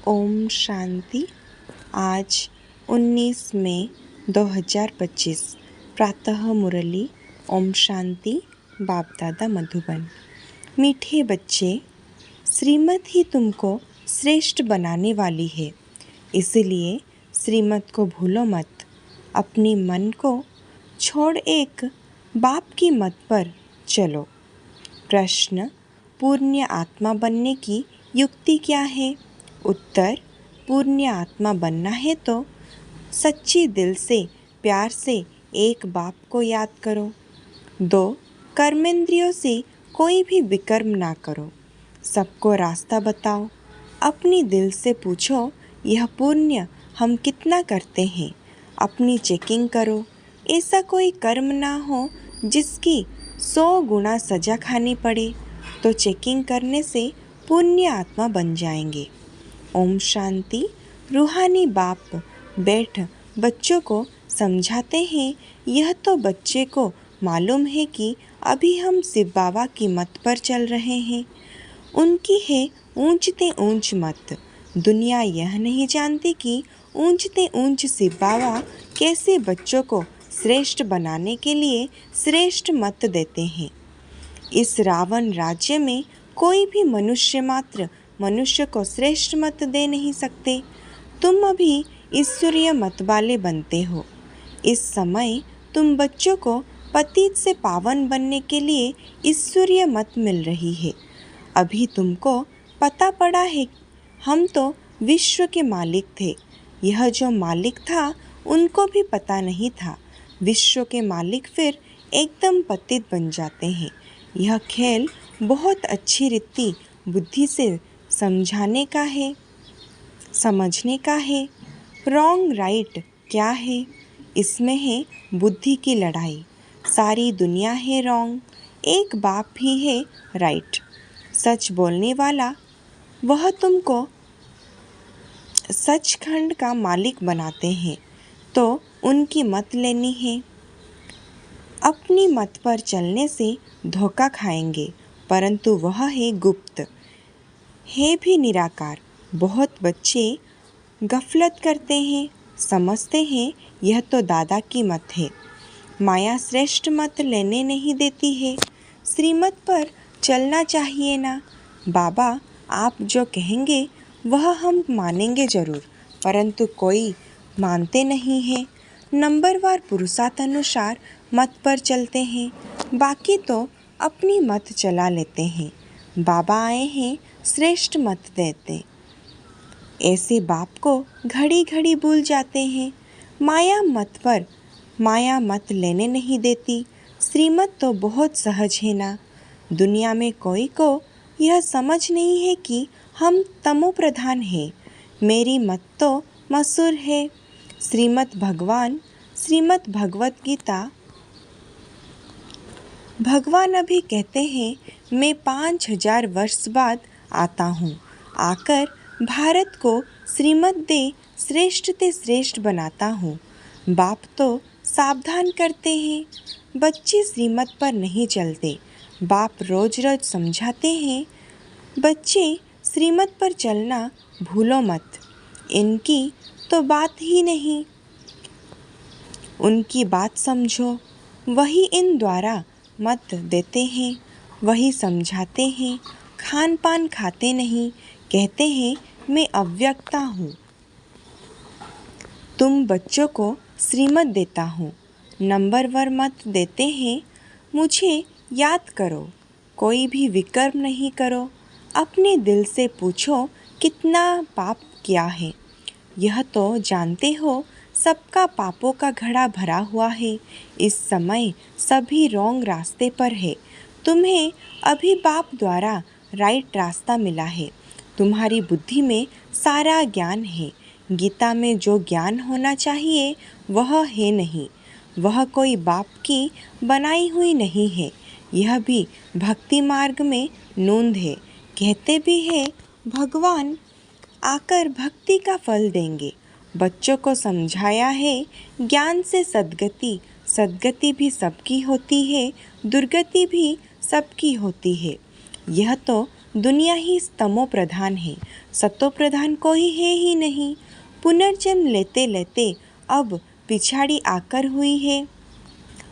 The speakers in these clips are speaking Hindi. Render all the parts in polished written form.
ओम शांति। आज 19 मई 2025 प्रातः मुरली। ओम शांति। बाप दादा मधुबन। मीठे बच्चे, श्रीमत ही तुमको श्रेष्ठ बनाने वाली है, इसलिए श्रीमत को भूलो मत। अपनी मन को छोड़ एक बाप की मत पर चलो। प्रश्न: पुण्य आत्मा बनने की युक्ति क्या है? उत्तर: पुण्य आत्मा बनना है तो सच्ची दिल से प्यार से एक बाप को याद करो। 2. कर्मेंद्रियों से कोई भी विकर्म ना करो। सबको रास्ता बताओ। अपनी दिल से पूछो, यह पुण्य हम कितना करते हैं? अपनी चेकिंग करो। ऐसा कोई कर्म ना हो जिसकी 100 गुना सजा खानी पड़े, तो चेकिंग करने से पुण्य आत्मा बन जाएंगे। ओम शांति। रूहानी बाप बैठ बच्चों को समझाते हैं। यह तो बच्चे को मालूम है कि अभी हम शिव बाबा की मत पर चल रहे हैं। उनकी है ऊंचते ऊंच मत। दुनिया यह नहीं जानती कि ऊंचते ऊंच शिव बाबा कैसे बच्चों को श्रेष्ठ बनाने के लिए श्रेष्ठ मत देते हैं। इस रावण राज्य में कोई भी मनुष्य मात्र मनुष्य को श्रेष्ठ मत दे नहीं सकते। तुम अभी ईश्वरीय मत वाले बनते हो। इस समय तुम बच्चों को पतित से पावन बनने के लिए ईश्वरीय मत मिल रही है। अभी तुमको पता पड़ा है, हम तो विश्व के मालिक थे। यह जो मालिक था उनको भी पता नहीं था। विश्व के मालिक फिर एकदम पतित बन जाते हैं। यह खेल बहुत अच्छी रीति बुद्धि से समझने का है। रॉन्ग राइट क्या है? इसमें है बुद्धि की लड़ाई। सारी दुनिया है रॉन्ग, एक बाप ही है राइट। सच बोलने वाला, वह तुमको सचखंड का मालिक बनाते हैं, तो उनकी मत लेनी है। अपनी मत पर चलने से धोखा खाएंगे, परंतु वह है गुप्त, है भी निराकार। बहुत बच्चे गफलत करते हैं, समझते हैं यह तो दादा की मत है। माया श्रेष्ठ मत लेने नहीं देती है। श्रीमत पर चलना चाहिए ना। बाबा आप जो कहेंगे वह हम मानेंगे ज़रूर, परंतु कोई मानते नहीं है। नंबरवार पुरुषार्थ अनुसार मत पर चलते हैं, बाकी तो अपनी मत चला लेते हैं। बाबा आए हैं श्रेष्ठ मत देते। ऐसे बाप को घड़ी घड़ी भूल जाते हैं। माया मत लेने नहीं देती। श्रीमत तो बहुत सहज है ना। दुनिया में कोई को यह समझ नहीं है कि हम तमो प्रधान हैं। मेरी मत तो मशहूर है। श्रीमत भगवत गीता। भगवान अभी कहते हैं, मैं 5000 वर्ष बाद आता हूँ। आकर भारत को श्रीमत दे श्रेष्ठ ते श्रेष्ठ बनाता हूँ। बाप तो सावधान करते हैं, बच्चे श्रीमत पर नहीं चलते। बाप रोज रोज समझाते हैं, बच्चे श्रीमत पर चलना भूलो मत। इनकी तो बात ही नहीं, उनकी बात समझो। वही इन द्वारा मत देते हैं, वही समझाते हैं। खान पान खाते नहीं, कहते हैं मैं अव्यक्ता हूँ। तुम बच्चों को श्रीमत देता हूँ, नंबरवार मत देते हैं। मुझे याद करो, कोई भी विकर्म नहीं करो। अपने दिल से पूछो कितना पाप किया है। यह तो जानते हो सबका पापों का घड़ा भरा हुआ है। इस समय सभी रॉन्ग रास्ते पर है। तुम्हें अभी बाप द्वारा राइट रास्ता मिला है। तुम्हारी बुद्धि में सारा ज्ञान है। गीता में जो ज्ञान होना चाहिए वह है नहीं। वह कोई बाप की बनाई हुई नहीं है। यह भी भक्ति मार्ग में नोंद है। कहते भी है भगवान आकर भक्ति का फल देंगे। बच्चों को समझाया है, ज्ञान से सद्गति भी सबकी होती है, दुर्गति भी सबकी होती है। यह तो दुनिया ही तमो प्रधान है, सतो प्रधान कोई है ही नहीं। पुनर्जन्म लेते लेते अब पिछाड़ी आकर हुई है।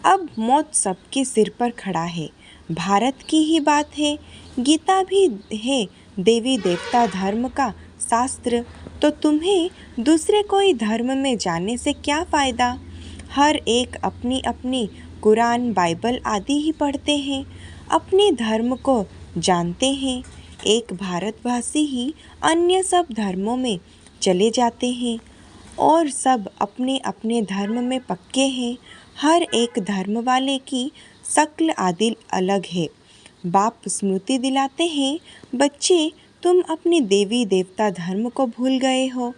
अब मौत सबके सिर पर खड़ा है। भारत की ही बात है, गीता भी है देवी देवता धर्म का शास्त्र, तो तुम्हें दूसरे कोई धर्म में जाने से क्या फ़ायदा। हर एक अपनी अपनी कुरान बाइबल आदि ही पढ़ते हैं, अपने धर्म को जानते हैं। एक भारतवासी ही अन्य सब धर्मों में चले जाते हैं और सब अपने अपने धर्म में पक्के हैं। हर एक धर्म वाले की शक्ल आदि अलग है। बाप स्मृति दिलाते हैं, बच्चे तुम अपने देवी देवता धर्म को भूल गए हो।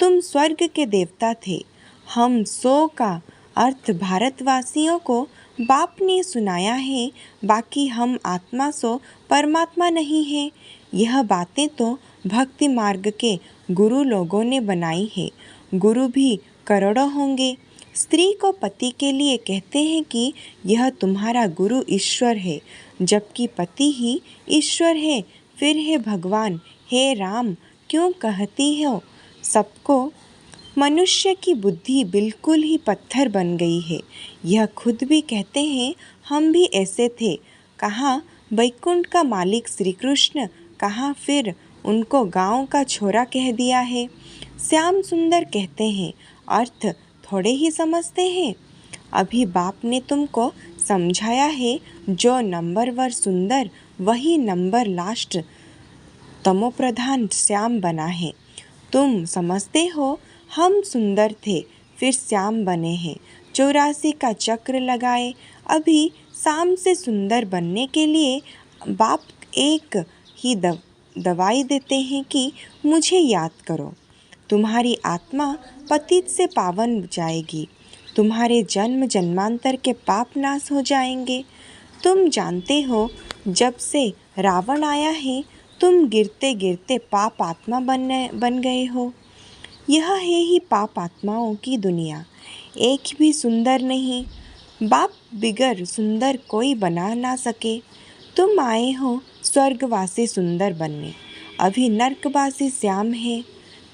तुम स्वर्ग के देवता थे। हम सो का अर्थ भारतवासियों को बाप ने सुनाया है, बाकी हम आत्मा सो परमात्मा नहीं है। यह बातें तो भक्ति मार्ग के गुरु लोगों ने बनाई है। गुरु भी करोड़ों होंगे। स्त्री को पति के लिए कहते हैं कि यह तुम्हारा गुरु ईश्वर है, जबकि पति ही ईश्वर है। फिर है भगवान, हे राम क्यों कहती हो सबको। मनुष्य की बुद्धि बिल्कुल ही पत्थर बन गई है। यह खुद भी कहते हैं हम भी ऐसे थे। कहाँ वैकुंठ का मालिक श्री कृष्ण, कहाँ फिर उनको गांव का छोरा कह दिया है। श्याम सुंदर कहते हैं, अर्थ थोड़े ही समझते हैं। अभी बाप ने तुमको समझाया है, जो नंबर वर सुंदर वही नंबर लास्ट तमो प्रधान श्याम बना है। तुम समझते हो हम सुंदर थे फिर श्याम बने हैं, 84 का चक्र लगाए। अभी शाम से सुंदर बनने के लिए बाप एक ही दवाई देते हैं कि मुझे याद करो। तुम्हारी आत्मा पतित से पावन जाएगी। तुम्हारे जन्म जन्मांतर के पाप नाश हो जाएंगे। तुम जानते हो जब से रावण आया है तुम गिरते गिरते पाप आत्मा बन गए हो। यह है ही पाप आत्माओं की दुनिया, एक भी सुंदर नहीं। बाप बिगर सुंदर कोई बना ना सके। तुम आए हो स्वर्गवासी सुंदर बनने, अभी नर्कवासी श्याम है,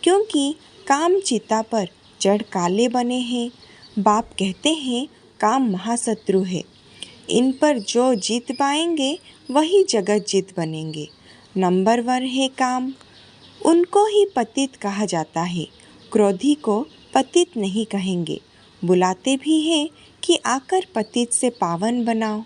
क्योंकि काम चिता पर जड़ काले बने हैं। बाप कहते हैं काम महाशत्रु है, इन पर जो जीत पाएंगे वही जगत जीत बनेंगे। नंबर वन है काम, उनको ही पतित कहा जाता है। क्रोधी को पतित नहीं कहेंगे। बुलाते भी हैं कि आकर पतित से पावन बनाओ।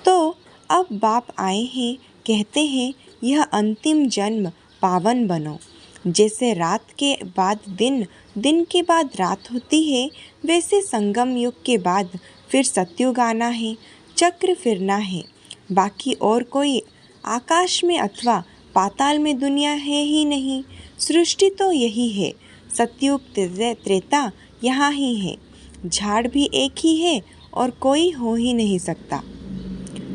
तो अब बाप आए हैं, कहते हैं यह अंतिम जन्म पावन बनो। जैसे रात के बाद दिन, दिन के बाद रात होती है, वैसे संगम युग के बाद फिर सतयुग आना है, चक्र फिरना है। बाकी और कोई आकाश में अथवा पाताल में दुनिया है ही नहीं। सृष्टि तो यही है, सतयुग त्रेता यहाँ ही है। झाड़ भी एक ही है और कोई हो ही नहीं सकता।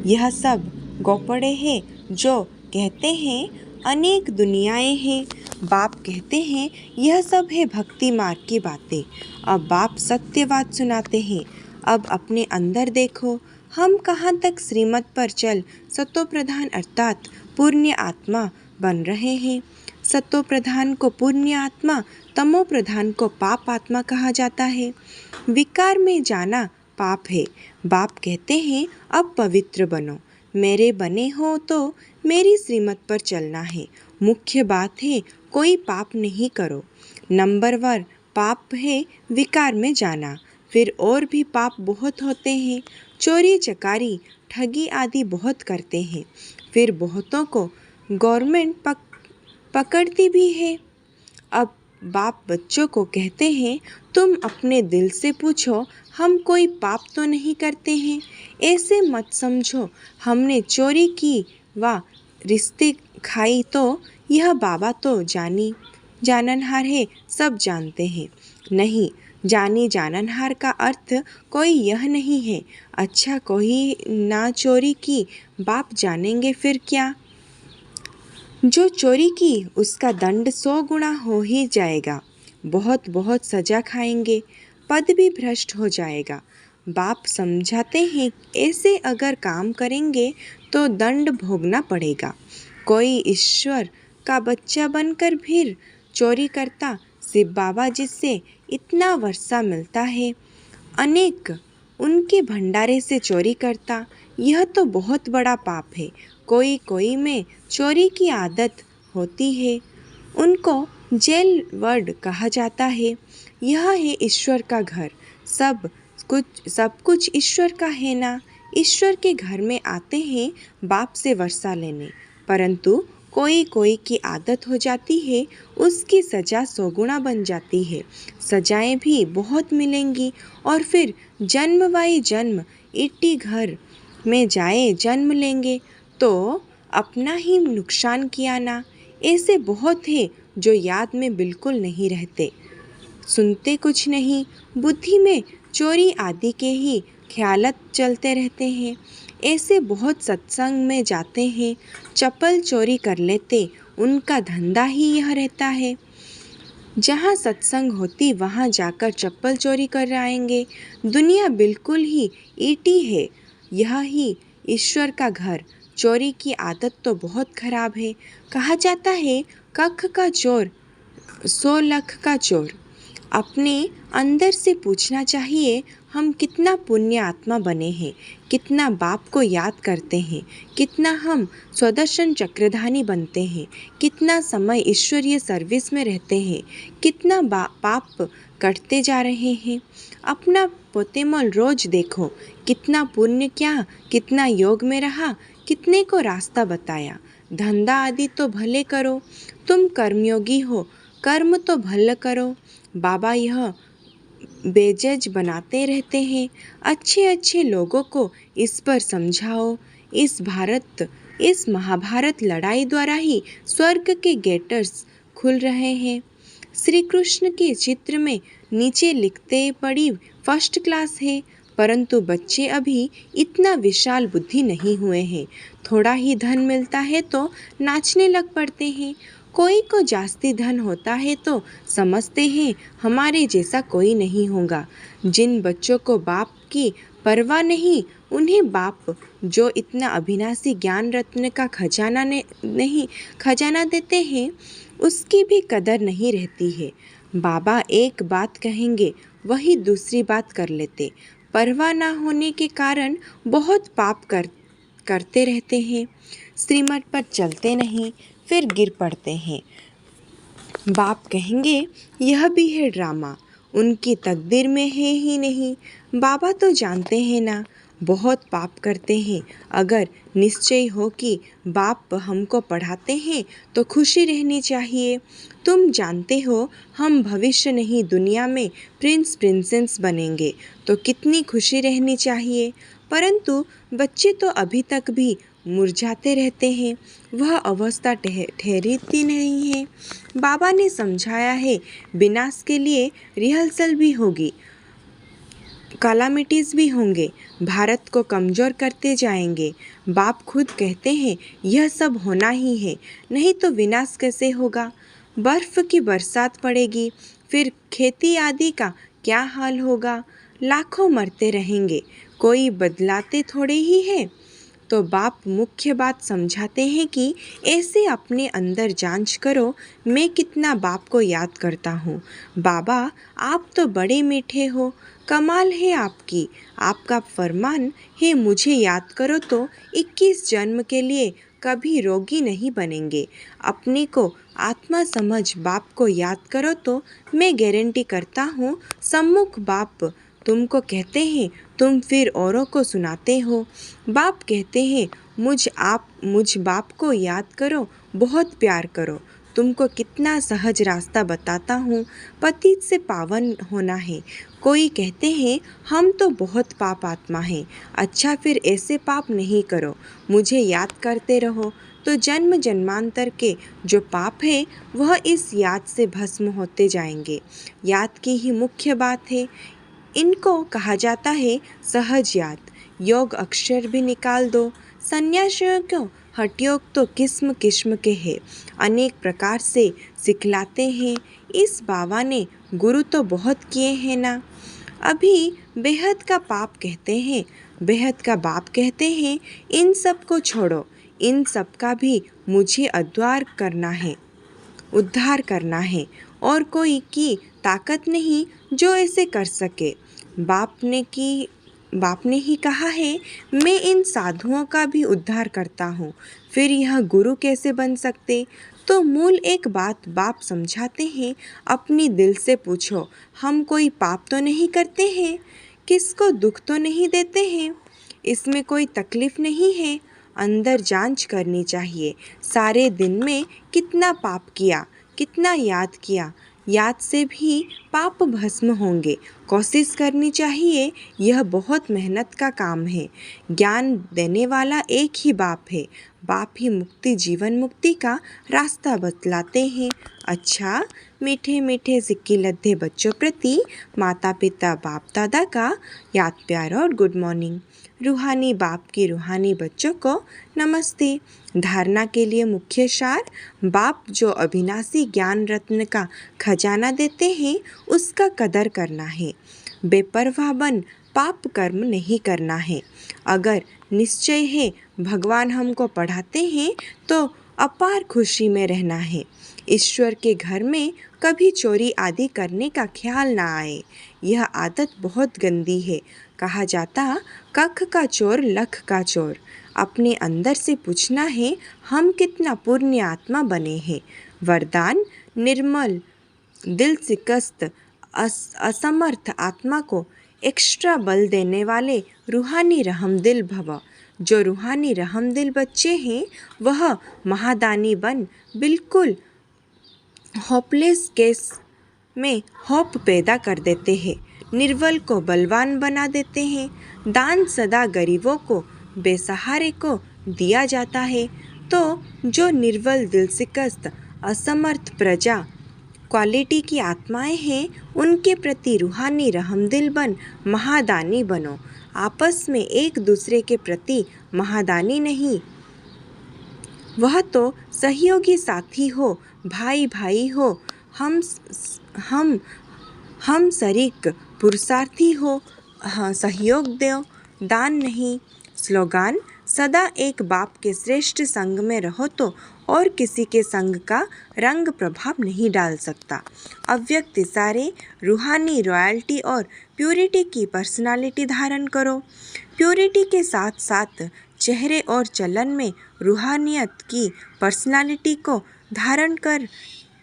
यह सब गोपड़े हैं जो कहते हैं अनेक दुनियाएं हैं। बाप कहते हैं यह सब है भक्ति मार्ग की बातें। अब बाप सत्यवाद सुनाते हैं। अब अपने अंदर देखो, हम कहाँ तक श्रीमत पर चल सतो प्रधान अर्थात पुण्य आत्मा बन रहे हैं। सतो प्रधान को पुण्य आत्मा, तमो प्रधान को पाप आत्मा कहा जाता है। विकार में जाना पाप है। बाप कहते हैं अब पवित्र बनो। मेरे बने हो तो मेरी श्रीमत पर चलना है। मुख्य बात है कोई पाप नहीं करो। नंबर वन पाप है विकार में जाना। फिर और भी पाप बहुत होते हैं। चोरी चकारी ठगी आदि बहुत करते हैं। फिर बहुतों को गवर्नमेंट पकड़ती भी है। अब बाप बच्चों को कहते हैं तुम अपने दिल से पूछो हम कोई पाप तो नहीं करते हैं। ऐसे मत समझो हमने चोरी की व रिश्ते खाई तो यह बाबा तो जाननहार है, सब जानते हैं। नहीं, जानी जाननहार का अर्थ कोई यह नहीं है। अच्छा कोई ना चोरी की, बाप जानेंगे फिर क्या। जो चोरी की उसका दंड 100 गुना हो ही जाएगा। बहुत बहुत सजा खाएंगे, पद भी भ्रष्ट हो जाएगा। बाप समझाते हैं ऐसे अगर काम करेंगे तो दंड भोगना पड़ेगा। कोई ईश्वर का बच्चा बनकर फिर चोरी करता, शिव बाबा जिससे इतना वर्षा मिलता है, अनेक उनके भंडारे से चोरी करता, यह तो बहुत बड़ा पाप है। कोई कोई में चोरी की आदत होती है, उनको जेल वर्ड कहा जाता है। यह है ईश्वर का घर, सब कुछ ईश्वर का है ना। ईश्वर के घर में आते हैं बाप से वर्षा लेने, परंतु कोई कोई की आदत हो जाती है, उसकी सज़ा 100 गुना बन जाती है। सजाएं भी बहुत मिलेंगी और फिर जन्मवाई जन्म इट्टी घर में जाए जन्म लेंगे तो अपना ही नुकसान किया ना। ऐसे बहुत है जो याद में बिल्कुल नहीं रहते, सुनते कुछ नहीं, बुद्धि में चोरी आदि के ही ख्यालत चलते रहते हैं। ऐसे बहुत सत्संग में जाते हैं, चप्पल चोरी कर लेते, उनका धंधा ही यह रहता है। जहाँ सत्संग होती वहाँ जाकर चप्पल चोरी कर आएंगे। दुनिया बिल्कुल ही ईटी है, यह ही ईश्वर का घर। चोरी की आदत तो बहुत खराब है। कहा जाता है कख का चोर 100 लाख का चोर। अपने अंदर से पूछना चाहिए, हम कितना पुण्य आत्मा बने हैं, कितना बाप को याद करते हैं, कितना हम स्वदर्शन चक्रधारी बनते हैं, कितना समय ईश्वरीय सर्विस में रहते हैं, कितना पाप करते जा रहे हैं। अपना पोतेमल रोज देखो, कितना पुण्य किया, कितना योग में रहा, कितने को रास्ता बताया। धंधा आदि तो भले करो, तुम कर्मयोगी हो, कर्म तो भले करो। बाबा यह बेजज बनाते रहते हैं। अच्छे अच्छे लोगों को इस पर समझाओ। इस महाभारत लड़ाई द्वारा ही स्वर्ग के गेटर्स खुल रहे हैं। श्री कृष्ण के चित्र में नीचे लिखते पड़ी फर्स्ट क्लास है, परंतु बच्चे अभी इतना विशाल बुद्धि नहीं हुए हैं। थोड़ा ही धन मिलता है तो नाचने लग पड़ते हैं। कोई को जास्ती धन होता है तो समझते हैं हमारे जैसा कोई नहीं होगा। जिन बच्चों को बाप की परवाह नहीं, उन्हें बाप जो इतना अविनाशी ज्ञान रत्न का खजाना देते हैं, उसकी भी कदर नहीं रहती है। बाबा एक बात कहेंगे वही दूसरी बात कर लेते। परवाह ना होने के कारण बहुत पाप करते रहते हैं। श्रीमत पर चलते नहीं, फिर गिर पड़ते हैं। बाप कहेंगे यह भी है ड्रामा, उनकी तकदीर में है ही नहीं। बाबा तो जानते हैं ना, बहुत पाप करते हैं। अगर निश्चय हो कि बाप हमको पढ़ाते हैं तो खुशी रहनी चाहिए। तुम जानते हो हम भविष्य नहीं दुनिया में प्रिंस प्रिंसेस बनेंगे, तो कितनी खुशी रहनी चाहिए। परंतु बच्चे तो अभी तक भी मुरझाते रहते हैं, वह अवस्था ठहरती नहीं है। बाबा ने समझाया है विनाश के लिए रिहर्सल भी होगी, कैलामिटीज़ भी होंगे, भारत को कमज़ोर करते जाएंगे। बाप खुद कहते हैं यह सब होना ही है, नहीं तो विनाश कैसे होगा। बर्फ़ की बरसात पड़ेगी, फिर खेती आदि का क्या हाल होगा। लाखों मरते रहेंगे, कोई बदलाते थोड़े ही है। तो बाप मुख्य बात समझाते हैं कि ऐसे अपने अंदर जांच करो, मैं कितना बाप को याद करता हूँ। बाबा आप तो बड़े मीठे हो, कमाल है आपकी। आपका फरमान है मुझे याद करो तो 21 जन्म के लिए कभी रोगी नहीं बनेंगे। अपने को आत्मा समझ बाप को याद करो तो मैं गारंटी करता हूँ सम्मुख बाप तुमको कहते हैं, तुम फिर औरों को सुनाते हो। बाप कहते हैं मुझ बाप को याद करो, बहुत प्यार करो। तुमको कितना सहज रास्ता बताता हूँ, पतित से पावन होना है। कोई कहते हैं हम तो बहुत पाप आत्मा हैं। अच्छा फिर ऐसे पाप नहीं करो, मुझे याद करते रहो तो जन्म जन्मांतर के जो पाप है वह इस याद से भस्म होते जाएंगे। याद की ही मुख्य बात है। इनको कहा जाता है सहज याद। योग अक्षर भी निकाल दो। सन्यासियों को हठ योग तो किस्म किस्म के हैं, अनेक प्रकार से सिखलाते हैं। इस बाबा ने गुरु तो बहुत किए हैं ना। अभी बेहद का पाप कहते हैं, बेहद का बाप कहते हैं, इन सब को छोड़ो। इन सब का भी मुझे उद्धार करना है और कोई की ताकत नहीं जो ऐसे कर सके। बाप ने ही कहा है, मैं इन साधुओं का भी उद्धार करता हूँ, फिर यह गुरु कैसे बन सकते? तो मूल एक बात बाप समझाते हैं, अपनी दिल से पूछो, हम कोई पाप तो नहीं करते हैं? किसको दुख तो नहीं देते हैं? इसमें कोई तकलीफ नहीं है। अंदर जांच करनी चाहिए, सारे दिन में कितना पाप किया, कितना याद किया। याद से भी पाप भस्म होंगे। कोशिश करनी चाहिए, यह बहुत मेहनत का काम है। ज्ञान देने वाला एक ही बाप है। बाप ही मुक्ति, जीवन मुक्ति का रास्ता बतलाते हैं। अच्छा, मीठे मीठे सिक्की लद्दे बच्चों प्रति माता पिता बाप दादा का याद प्यार और गुड मॉर्निंग। रूहानी बाप की रूहानी बच्चों को नमस्ते। धारणा के लिए मुख्य सार, बाप जो अविनाशी ज्ञान रत्न का खजाना देते हैं उसका कदर करना है। बेपरवाह बन पाप कर्म नहीं करना है। अगर निश्चय है भगवान हमको पढ़ाते हैं तो अपार खुशी में रहना है। ईश्वर के घर में कभी चोरी आदि करने का ख्याल ना आए, यह आदत बहुत गंदी है। कहा जाता, कख का चोर लख का चोर। अपने अंदर से पूछना है, हम कितना पुण्य आत्मा बने हैं। वरदान, निर्मल दिल शिकस्त असमर्थ आत्मा को एक्स्ट्रा बल देने वाले रूहानी रहमदिल भव। जो रूहानी रहमदिल बच्चे हैं वह महादानी बन बिल्कुल होपलेस केस में होप पैदा कर देते हैं। निर्बल को बलवान बना देते हैं। दान सदा गरीबों को, बेसहारे को दिया जाता है। तो जो निर्बल दिल शिकस्त असमर्थ प्रजा क्वालिटी की आत्माएं हैं, उनके प्रति रूहानी रहमदिल बन महादानी बनो। आपस में एक दूसरे के प्रति महादानी नहीं, वह तो सहयोगी साथी हो, भाई भाई हो, हम शरीक पुरुषार्थी हो, सहयोग दो, दान नहीं। स्लोगान, सदा एक बाप के श्रेष्ठ संग में रहो तो और किसी के संग का रंग प्रभाव नहीं डाल सकता। अव्यक्त इशारे, रूहानी रॉयल्टी और प्योरिटी की पर्सनालिटी धारण करो। प्योरिटी के साथ साथ चेहरे और चलन में रूहानियत की पर्सनालिटी को धारण कर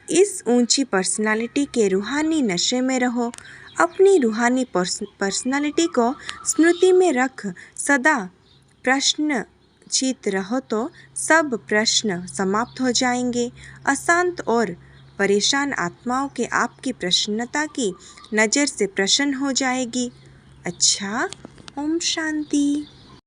इस ऊंची पर्सनालिटी के रूहानी नशे में रहो। अपनी रूहानी पर्सनालिटी को स्मृति में रख सदा प्रश्न चित रहो तो सब प्रश्न समाप्त हो जाएंगे। अशांत और परेशान आत्माओं के आपकी प्रसन्नता की नज़र से प्रसन्न हो जाएगी। अच्छा, ओम शांति।